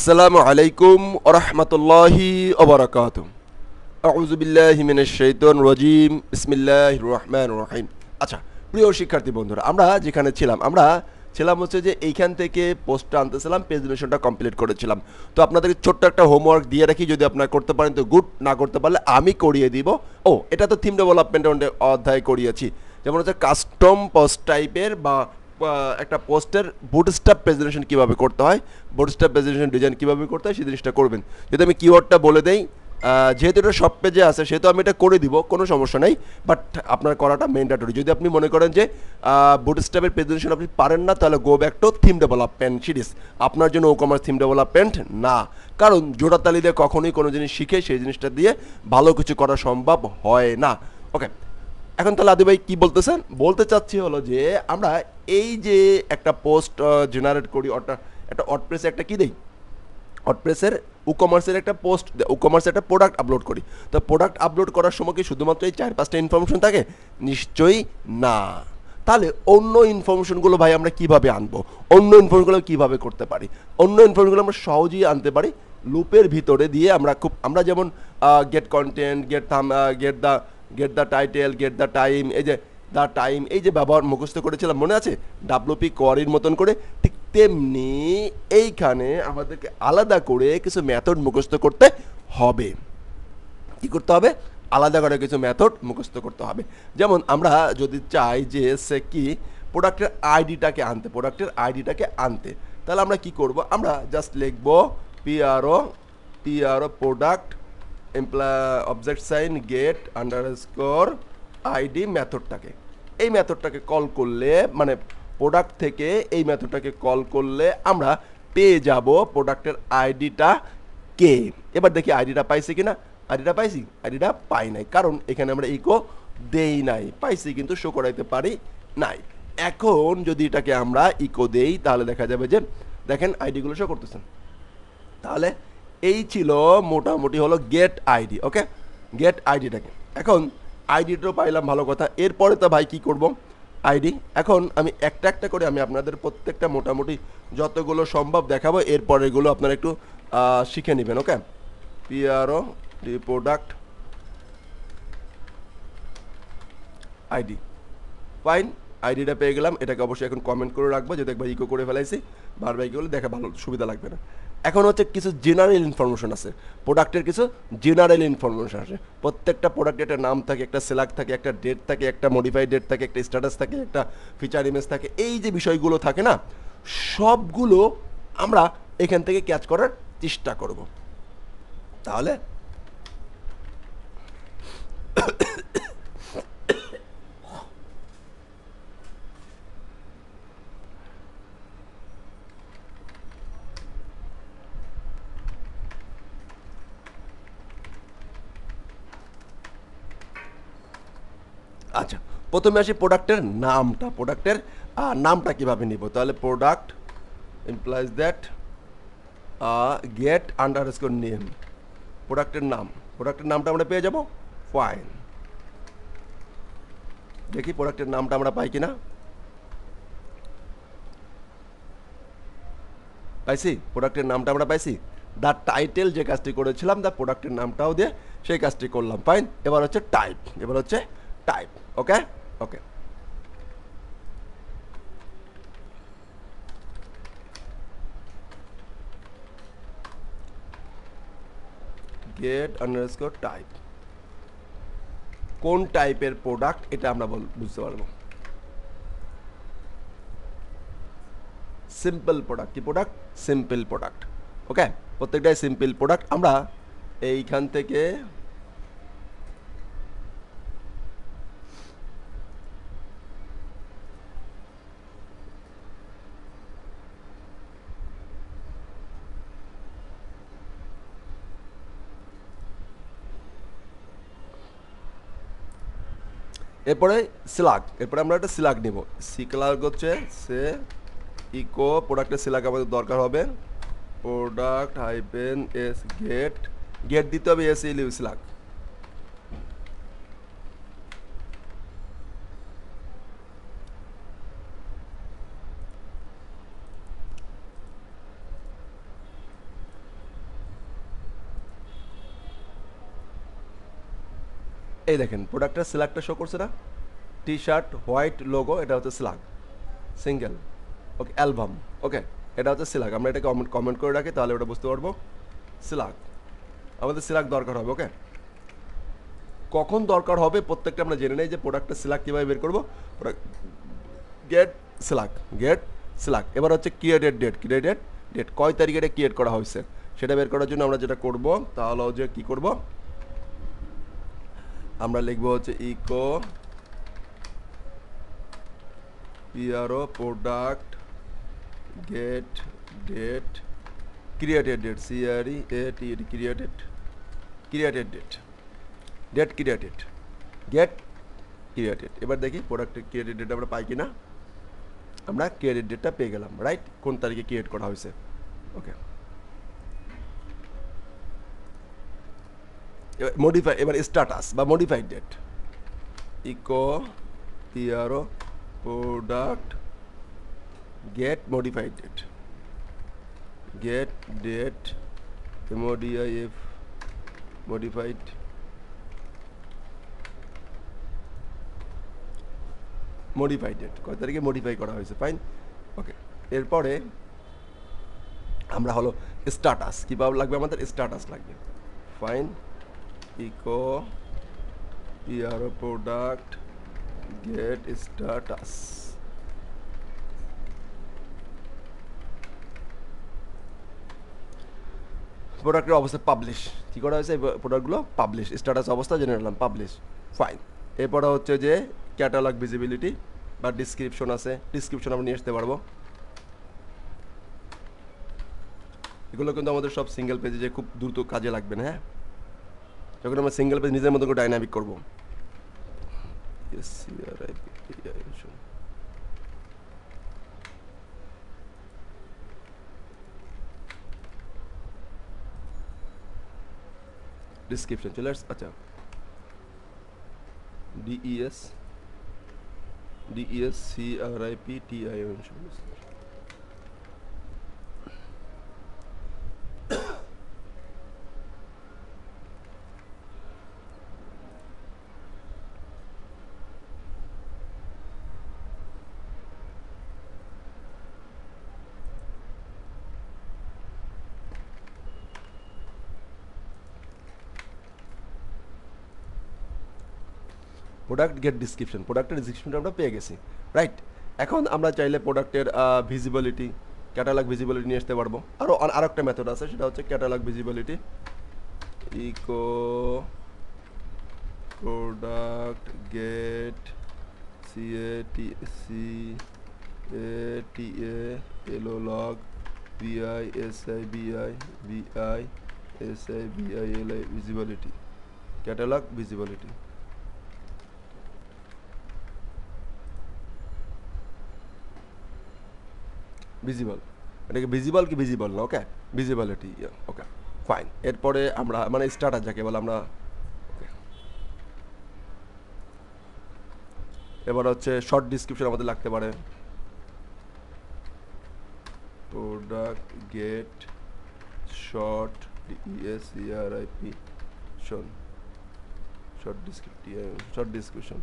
আসসালামু আলাইকুম ওয়া রাহমাতুল্লাহি ওয়া বারাকাতুহু। আউযু বিল্লাহি মিনাশ শাইতানির রাজীম। বিসমিল্লাহির রহমানির রহিম। আচ্ছা, প্রিয় শিক্ষার্থী বন্ধুরা, আমরা যেখানে ছিলাম হচ্ছে যে এইখান থেকে পোস্টটা আনতেছিলাম, প্রেজেন্টেশনটা কমপ্লিট করেছিলাম। তো আপনাদেরকে ছোট্ট একটা হোমওয়ার্ক দিয়ে রাখি, যদি আপনারা করতে পারেন তো গুড, না করতে পারলে আমি করিয়ে দিব। এটা তো থিম ডেভেলপমেন্টের অধ্যায় করিয়েছি। যেমন হচ্ছে কাস্টম পোস্ট টাইপের বা একটা পোস্টের বুটস্ট্র্যাপ প্রেজেন্টেশন কীভাবে করতে হয়, বুটস্ট্র্যাপ প্রেজেন্টেশন ডিজাইন কীভাবে করতে হয় সেই জিনিসটা করবেন। যদি আমি কিওয়ার্ডটা বলে দেই, যেহেতু এটা সব পেজে আছে সেহেতু আমি এটা করে দিব, কোনো সমস্যা নেই। বাট আপনার করাটা ম্যান্ডেটরি। যদি আপনি মনে করেন যে বুটস্ট্র্যাপের প্রেজেন্টেশন আপনি পারেন না, তাহলে go back to theme development series. আপনার জন্য WooCommerce থিম ডেভেলপমেন্ট না, কারণ জোড়াতালি দিয়ে কখনোই কোনো জিনিস শিখে সেই জিনিসটা দিয়ে ভালো কিছু করা সম্ভব হয় না। ওকে, এখন তাহলে আদি ভাই কী বলতেছেন? বলতে চাচ্ছি হলো যে আমরা এই যে একটা পোস্ট জেনারেট করি, একটা ওয়ার্ডপ্রেসে একটা কী দেই, ওয়ার্ডপ্রেসের WooCommerceর একটা পোস্ট, WooCommerce একটা প্রোডাক্ট আপলোড করি। তো প্রোডাক্ট আপলোড করার সময় কি শুধুমাত্র এই 4-5টা ইনফরমেশন থাকে? নিশ্চয়ই না। তাহলে অন্য ইনফরমেশনগুলো ভাই আমরা কিভাবে আনবো? অন্য ইনফরমেশনগুলো কীভাবে করতে পারি? অন্য ইনফরমেশনগুলো আমরা সহজেই আনতে পারি লুপের ভিতরে দিয়ে। আমরা যেমন get content, get the title, get the time, এই যে ব্যবহার মুখস্থ করেছিলাম মনে আছে, WP কোয়ারির মতন করে, ঠিক তেমনি এইখানে আমাদেরকে আলাদা করে কিছু মেথড মুখস্থ করতে হবে। কি করতে হবে? আলাদা করে কিছু মেথড মুখস্থ করতে হবে। যেমন আমরা যদি চাই যে সে কি প্রোডাক্টের আইডিটাকে আনতে, তাহলে আমরা কি করব? আমরা জাস্ট লিখব pro product object sign get underscore ID মেথডটাকে, এই মেথডটাকে কল করলে, মানে প্রোডাক্ট থেকে এই মেথডটাকে কল করলে আমরা পেয়ে যাব প্রোডাক্টের আইডিটা কে। এবার দেখি আইডিটা পাইছি কিনা। আইডিটা পাই নাই, কারণ এখানে আমরা ইকো দেই নাই। পাইছি কিন্তু শো করাইতে পারি নাই। এখন যদি এটাকে আমরা ইকো দেই, তাহলে দেখা যাবে যে দেখেন আইডিগুলো শো করতেছেন। তাহলে এই ছিল মোটামুটি হলো গেট আইডি। ওকে, গেট আইডিটাকে এখন আইডিটাও পাইলাম, ভালো কথা। এরপরে তো ভাই কি করব? আইডি। এখন আমি একটা একটা করে আমি আপনাদের প্রত্যেকটা মোটামুটি যতগুলো সম্ভব দেখাবো, এরপরেগুলো আপনারা একটু শিখে নেবেন। ওকে, পিআরও প্রোডাক্ট আইডি, ফাইন। আইডিটা পেয়ে গেলাম, এটাকে অবশ্যই এখন কমেন্ট করে রাখবো, যদি একবার ইকো করে ফেলাইছি, বারবার ইকো দেখা ভালো সুবিধা লাগবে না। এখন হচ্ছে কিছু জেনারেল ইনফরমেশন আছে, প্রোডাক্টের কিছু জেনারেল ইনফরমেশন আছে। প্রত্যেকটা প্রোডাক্টের একটা নাম থাকে, একটা সেলেক্ট থাকে, একটা ডেট থাকে, একটা মডিফাইড ডেট থাকে, একটা স্ট্যাটাস থাকে, একটা ফিচার ইমেজ থাকে। এই যে বিষয়গুলো থাকে না, সবগুলো আমরা এখান থেকে ক্যাচ করার চেষ্টা করব। তাহলে আচ্ছা, প্রথমে আসি প্রোডাক্টের নামটা কীভাবে নিব। তাহলে product implies that get underscore name, প্রোডাক্টের নামটা আমরা পেয়ে যাব। ফাইন, দেখি প্রোডাক্টের নামটা আমরা পাই কিনা। পাইছি, প্রোডাক্টের নামটা আমরা পাইছি। দ্য টাইটেল যে কাজটি করেছিলাম, দ্য প্রোডাক্টের নামটাও দিয়ে সেই কাজটি করলাম। ফাইন, এবার হচ্ছে type. Okay, get underscore type, কোন টাইপের প্রোডাক্ট এটা আমরা বুঝতে পারবো। সিম্পল প্রোডাক্ট, কি প্রোডাক্ট? Simple product. ওকে, প্রত্যেকটাই সিম্পল প্রোডাক্ট। আমরা এইখান থেকে এরপরে আমরা একটা সিলাক নিব। সিলাক হচ্ছে সে ইকো প্রোডাক্টের সিলাক আমাদের দরকার হবে। প্রোডাক্ট হাইফেন এস গেট দিতে হবে এস ইলিউ সিলাক। এই দেখেন প্রোডাক্টের স্ল্যাগটা শো করছে না, টি শার্ট হোয়াইট লোগো, এটা হচ্ছে স্ল্যাগ সিঙ্গেল। ওকে, অ্যালবাম, ওকে, এটা হচ্ছে স্ল্যাগ। আমরা এটাকে কমেন্ট করে রাখি, তাহলে ওটা বুঝতে পারবো। স্ল্যাগ, আমাদের স্ল্যাগ দরকার হবে। ওকে, কখন দরকার হবে প্রত্যেকটা আমরা জেনে নেই যে প্রোডাক্টের স্ল্যাগ কীভাবে বের করবো। Get slug, get slug. এবার হচ্ছে ক্রিয়েটেড ডেট, ক্রিয়েটেড ডেট কয় তারিখে এটা ক্রিয়েট করা হয়েছে সেটা বের করার জন্য আমরা যেটা করব তাহলে যে কী করব, আমরা লিখবো হচ্ছে echo PRO product get date created date, CREATED, created, created date, date created, get created. এবার দেখি প্রোডাক্টের ক্রিয়েটেড ডেট আমরা পাই কিনা। আমরা ক্রিয়েটেড ডেটটা পেয়ে গেলাম, রাইট, কোন তারিখে ক্রিয়েট করা হয়েছে। ওকে, এবার মডিফাই, এবার স্ট্যাটাস বা modified date, echo PRO product get modified date, get date MODIF modified, modified date কয় তারিখে মডিফাই করা হয়েছে, ফাইন। ওকে, এরপরে আমরা হলো স্ট্যাটাস, কীভাবে লাগবে আমাদের স্ট্যাটাস লাগবে, fine, echo PRO product get status. প্রোডাক্টের অবস্থা পাবলিশ, কী করা হয়েছে প্রোডাক্টগুলো পাবলিশ, স্ট্যাটাস অবস্থা জেনে নিলাম পাবলিশ, ফাইন। এরপরে হচ্ছে যে ক্যাটালগ ভিজিবিলিটি বা ডিসক্রিপশন আছে, ডিসক্রিপশন আমরা নিয়ে আসতে পারবো। এগুলো কিন্তু আমাদের সব সিঙ্গেল পেজে যে খুব দ্রুত কাজে লাগবে না, হ্যাঁ, যখন আমরা সিঙ্গেল পেজ নিজের মতো করে ডাইনামিক করবো। ডিসক্রিপশন চলে আসছে, আচ্ছা, DESCRIPTION। প্রোডাক্ট গেট ডিসক্রিপশন, প্রোডাক্টের ডিসক্রিপশনটা আমরা পেয়ে গেছি, রাইট। এখন আমরা চাইলে প্রোডাক্টের ভিজিবিলিটি, ক্যাটালগ ভিজিবিলিটি নিয়ে আসতে পারবো। আরও একটা মেথড আছে, সেটা হচ্ছে catalogue visibility, echo product get CATALOG VISIBILI visibility, catalogue visibility. Visible, এটাকে ভিজিবল কি ভিজিবল না, ওকে, ভিজিবিলিটি, ওকে, ফাইন। এরপরে আমরা মানে স্টার্টার যাকে বলে আমরা, ওকে, এবার হচ্ছে শর্ট ডিসক্রিপশন আমাদের লাগতে পারে, product get short DESCRIPTION, short description,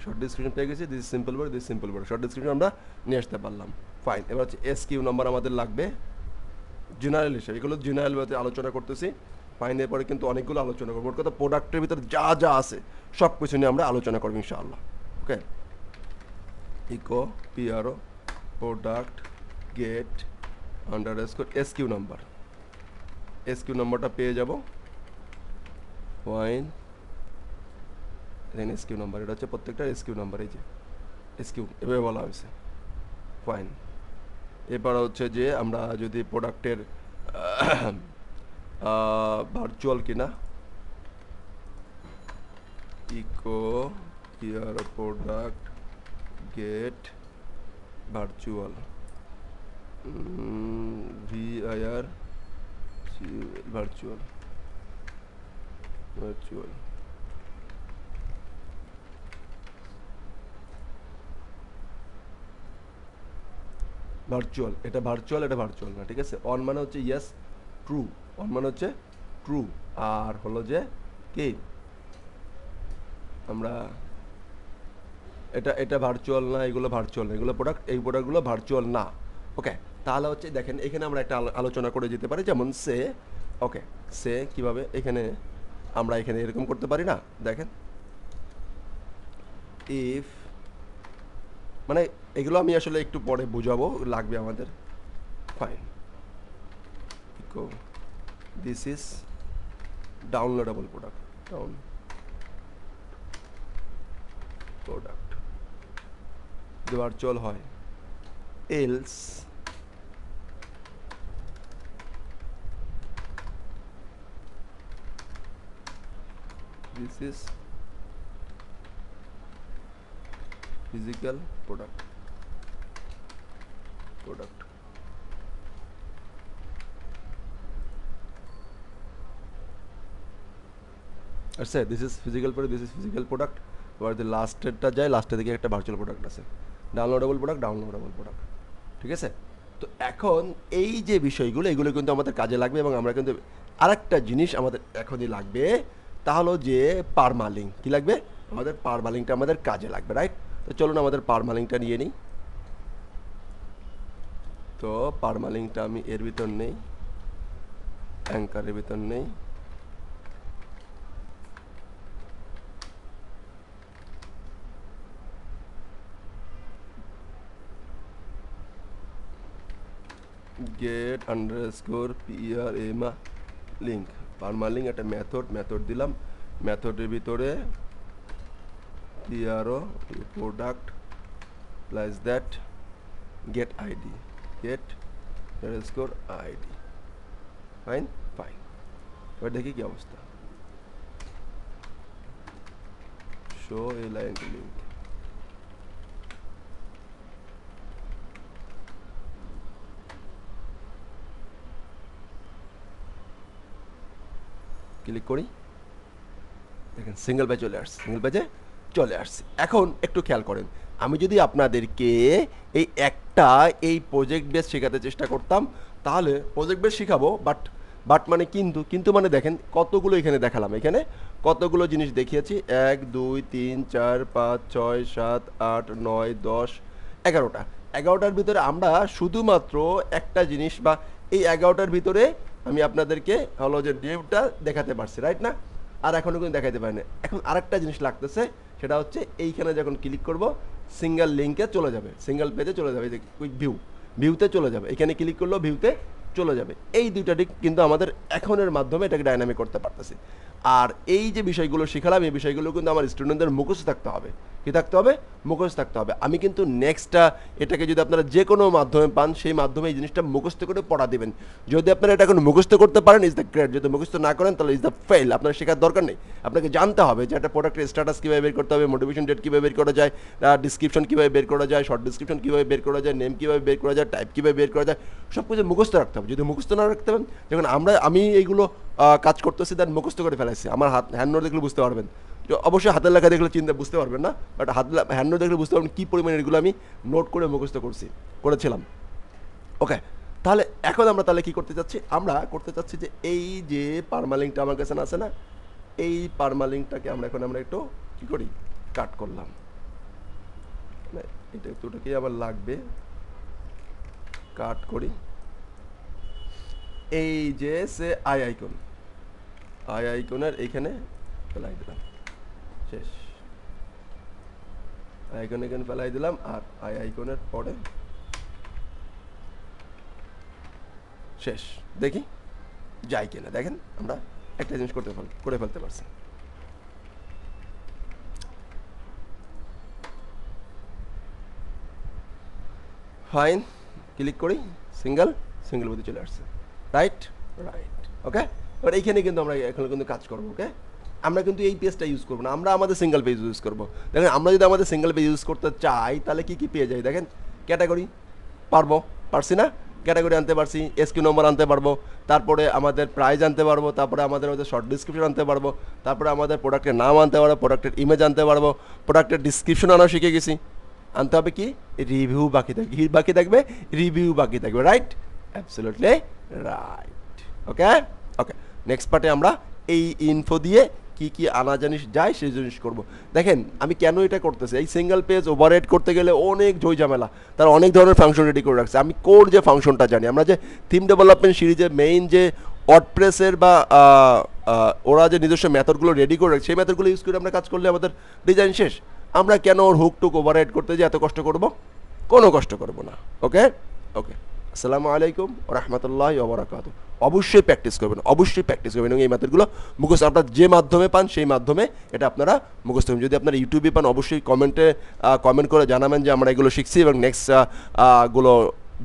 short description পেয়ে গেছি, this simple word, this simple word, short description আমরা নিয়ে আসতে পারলাম, ফাইন। এবার হচ্ছে SQ নাম্বার আমাদের লাগবে, জেনারেল হিসেবে, এগুলো জেনারেল ওয়েতে আলোচনা করতেছি, ফাইন। এরপরে কিন্তু অনেকগুলো আলোচনা করবো, ওর কথা প্রোডাক্টের ভিতরে যা যা আছে সব কিছু নিয়ে আমরা আলোচনা করবো ইনশাআল্লাহ। Okay, echo PRO product get underscore SQ number, SQ নাম্বারটা পেয়ে যাব, ফাইন, SQ নাম্বার, এটা হচ্ছে প্রত্যেকটা SQ নাম্বার, এই যে SQ এভাবে বলা হয়েছে, ফাইন। এবার হচ্ছে যে আমরা যদি প্রোডাক্টের ভার্চুয়াল কিনা, echo PRO product get virtual, VIR virtual, virtual, virtual, এটা ভার্চুয়াল, এটা ভার্চুয়াল না, ঠিক আছে। অন মানে হচ্ছে ইয়েস ট্রু, অন মানে হচ্ছে ট্রু, আর হলো যে কি আমরা এটা এটা ভার্চুয়াল না, এগুলো ভার্চুয়াল না, এগুলো প্রোডাক্ট, এই প্রোডাক্টগুলো ভার্চুয়াল না। ওকে, তাহলে হচ্ছে দেখেন এখানে আমরা একটা আলোচনা করে যেতে পারি, যেমন সে, ওকে, সে কীভাবে এখানে আমরা এখানে এরকম করতে পারি না, দেখেন ইফ, মানে এগুলো আমি আসলে একটু পরে বুঝাবো, লাগবে আমাদের। Fine, this is downloadable product, down product যদি ভার্চুয়াল হয়, else this is physical product আচ্ছা, this is physical product, this is physical product, এবার যে লাস্টেরটা যায়, লাস্টের দিকে একটা ভার্চুয়াল প্রোডাক্ট আছে, ডাউনলোডেবল প্রোডাক্ট, ঠিক আছে? তো এখন এই যে বিষয়গুলো, এগুলো কিন্তু আমাদের কাজে লাগবে, এবং আমরা কিন্তু আরেকটা জিনিস আমাদের এখনই লাগবে, তাহলে যে পারমালিঙ্ক, কি লাগবে আমাদের? পারমালিঙ্কটা আমাদের কাজে লাগবে, রাইট? তো চলুন আমাদের পারমালিঙ্কটা নিয়ে নিই। তো পারমালিঙ্কটা আমি এর ভিতর নেই, অ্যাঙ্কারের ভিতর নেই, get underscore PRMA link, permalink একটা মেথড দিলাম, মেথডের ভিতরে PRO product plus that get underscore ID, fine. এবার দেখি কি অবস্থা, শো এ লাইন লিঙ্ক, ক্লিক করি, দেখেন সিঙ্গেল পেজ চলে আসছে। এখন একটু খেয়াল করেন, আমি যদি আপনাদেরকে এই প্রজেক্ট বেস শেখাতে চেষ্টা করতাম, তাহলে প্রজেক্ট বেস শেখাবো, বাট মানে কিন্তু মানে দেখেন কতগুলো এখানে দেখালাম, এখানে কতগুলো জিনিস দেখিয়েছি, 1 2 3 4 5 6 7 8 9 10 11টার ভিতরে আমরা শুধুমাত্র একটা জিনিস, বা এই 11টার ভিতরে আমি আপনাদেরকে হলো যে ডিউটা দেখাতে পারছি, রাইট না? আর এখনও কিন্তু দেখাতে পারি না। এখন আরেকটা জিনিস লাগতেছে, সেটা হচ্ছে এইখানে যখন ক্লিক করব, সিঙ্গেল লিঙ্কে চলে যাবে, সিঙ্গেল পেজে চলে যাবে, যে কুইক ভিউতে চলে যাবে, এখানে ক্লিক করলেও ভিউতে চলে যাবে। এই দুইটা দিক কিন্তু আমাদের এখনের মাধ্যমে এটাকে ডাইনামিক করতে পারতেছি। আর এই যে বিষয়গুলো শিখালাম, এই বিষয়গুলো কিন্তু আমার স্টুডেন্টদের মুখস্থ থাকতে হবে। কি থাকতে হবে? মুখস্থ থাকতে হবে। আমি কিন্তু নেক্সটটা এটাকে যদি আপনারা যে কোনো মাধ্যমে পান, সেই মাধ্যমে এই জিনিসটা মুখস্থ করে পড়া দেবেন। যদি আপনারা এটা এখন মুখস্থ করতে পারেন, ইজ দ্য গ্রেট। যদি মুখস্থ না করেন, তাহলে ইজ দ্য ফেল। আপনার শেখার দরকার নেই। আপনাকে জানতে হবে যে একটা প্রোডাক্টের স্ট্যাটাস কীভাবে বের করতে হবে, মোটিভেশন ডেট কীভাবে বের করা যায়, ডিসক্রিপশন কীভাবে বের করা যায়, শর্ট ডিসক্রিপশন কীভাবে বের করা যায়, নেম কীভাবে বের করা যায়, টাইপ কীভাবে বের করা যায়, সব কিছু মুখস্থ রাখতে হবে। যদি মুখস্থ না রাখতে পারেন, যখন আমি এইগুলো কাজ করতেছি, দেন মুখস্থ করে ফেলাইছি, আমার হ্যান্ড নোট দেখলে বুঝতে পারবেন। অবশ্যই হাতের লেখা দেখলে চিন্তা বুঝতে পারবেন না, বাট হ্যান্ড নোট দেখলে বুঝতে পারবেন কী পরিমাণে এগুলো আমি নোট করে মুখস্থ করেছিলাম। ওকে, তাহলে এখন আমরা তাহলে কী করতে চাচ্ছি? আমরা করতে চাচ্ছি যে এই যে পারমালিঙ্কটা আমার কাছে আছে না, এই পারমালিঙ্কটাকে আমরা একটু কী করি, কাট করলাম। এটা একটুটাকেই আমার লাগবে, কাট করি। এই যে সে আই আইকনের এইখানে ফেলাই দিলাম, শেষ। আইকন এখানে ফেলাই দিলাম, আর আইকনের পরে শেষ। দেখি যাই কিনা, দেখেন আমরা একটা জিনিস করে ফেলতে পারছি। ফাইন, ক্লিক করি, সিঙ্গেল মধ্যে চলে আসছে, রাইট। ওকে, এবার এইখানে কিন্তু আমরা এখন কিন্তু কাজ করবো। ওকে, আমরা কিন্তু এই পেজটা ইউজ করবো না, আমরা আমাদের সিঙ্গেল পেজ ইউজ করবো। দেখেন, আমরা যদি আমাদের সিঙ্গেল পেজ ইউজ করতে চাই, তাহলে কি পেয়ে যাই? দেখেন, ক্যাটাগরি পারছি না, ক্যাটাগরি আনতে পারছি, এসকিউ নম্বর আনতে পারবো, তারপরে আমাদের প্রাইস আনতে পারবো, তারপরে আমাদের শর্ট ডিসক্রিপশন আনতে পারবো, তারপরে আমাদের প্রোডাক্টের নাম আনতে পারবো, প্রোডাক্টের ইমেজ আনতে পারবো, প্রোডাক্টের ডিসক্রিপশন আনাও শিখে গেছি। আনতে হবে কি? রিভিউ বাকি থাকবে, রিভিউ বাকি থাকবে, right? Absolutely right. Okay, next পার্টে আমরা এই ইনফো দিয়ে কি কি আনা জিনিস যায় সেই জিনিস করব। দেখেন আমি কেন এটা করতেছি, এই সিঙ্গেল পেজ ওভারহেড করতে গেলে অনেক ঝামেলা, তার অনেক ধরনের ফাংশন রেডি করে রাখছে। আমি কোর যে ফাংশনটা জানি, আমরা যে থিম ডেভেলপমেন্ট সিরিজে মেইন যে ওয়ার্ডপ্রেসের বা ওরা যে নিজস্ব মেথডগুলো রেডি করে রাখছে সেই মেথডগুলো ইউজ করে আমরা কাজ করলে আমাদের ডিজাইন শেষ। আমরা কেন ওর হুক টুক ওভারহেড করতে যে এত কষ্ট করব? কোনো কষ্ট করব না। ওকে ওকে, আসসালামু আলাইকুম ওয়া রাহমাতুল্লাহি ওয়া বারাকাতুহু। অবশ্যই প্র্যাকটিস করবেন, অবশ্যই প্র্যাকটিস করবেন, এবং এই মেথডগুলো মুখস্থ আপনারা যে মাধ্যমে পান সেই মাধ্যমে এটা আপনারা মুখস্থ করবেন। যদি আপনারা ইউটিউবে পান অবশ্যই কমেন্ট করে জানাবেন যে আমরা এগুলো শিখছি এবং নেক্সট গুলো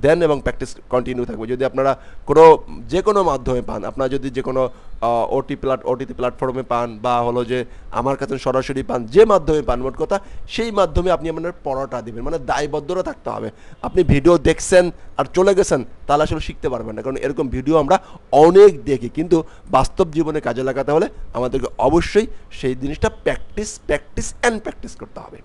দেন, এবং প্র্যাকটিস কন্টিনিউ থাকবে। যদি আপনারা যে কোনো মাধ্যমে পান, আপনারা যদি যে কোনো ওটিটি প্ল্যাটফর্মে পান বা হলো যে আমার কাছে সরাসরি পান, যে মাধ্যমে পান মোট কথা সেই মাধ্যমে আপনি আপনার পড়াটা দেবেন, মানে দায়বদ্ধতা থাকতে হবে। আপনি ভিডিও দেখছেন আর চলে গেছেন তাহলে আসলে শিখতে পারবেন না, কারণ এরকম ভিডিও আমরা অনেক দেখি, কিন্তু বাস্তব জীবনে কাজে লাগাতে হলে আমাদেরকে অবশ্যই সেই জিনিসটা প্র্যাকটিস করতে হবে।